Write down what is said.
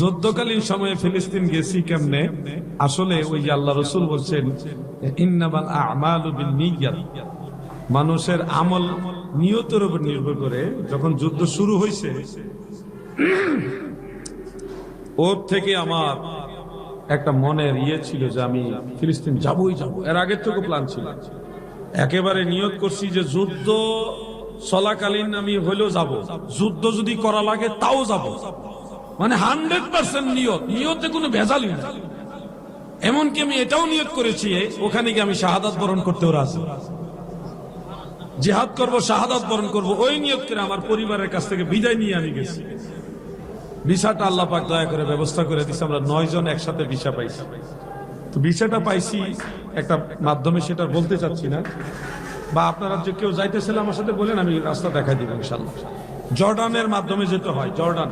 যুদ্ধকালীন সময়ে ফিলিস্তিন গেছি কেমনে? আসলে ওই যে আল্লাহ রাসূল বলছেন ইন্নামাল আ'মালু বিন্নিয়াত, মানুষের আমল নিয়তের উপর নির্ভর করে। যখন যুদ্ধ শুরু হয়েছে ওর থেকে আমার একটা মনের ছিল যে আমি ফিলিস্তিন যাবই যাব। এর আগের থেকে প্ল্যান ছিল, একেবারে নিয়ত করছি যে যুদ্ধ চলাকালীন আমি হইলেও যাব, যুদ্ধ যদি করা লাগে তাও যাব, মানে 100% নিয়ত, নিয়তে কোনো ভেজালই না। এমনকি আমি এটাও নিয়ত করেছি ওখানে গিয়ে আমি শাহাদাত বরণ করতেও রাজি, জিহাদ করব, শাহাদাত বরণ করব, ওই নিয়ত করে আমার পরিবারের কাছ থেকে বিদায় নিয়ে আমি গেছি। ভিসাটা আল্লাহ পাক দয়া করে ব্যবস্থা করে দিচ্ছে, আমরা 9 জন একসাথে ভিসা পাইছি। তো ভিসাটা পাইছি একটা মাধ্যমে, সেটা বলতে চাচ্ছি না, বা আপনারা যে কেউ যাইতেছিলেন আমার সাথে বলেন, আমি রাস্তা দেখাই দিব ইনশাআল্লাহ। জর্ডানের মাধ্যমে যেতে হয়, জর্ডান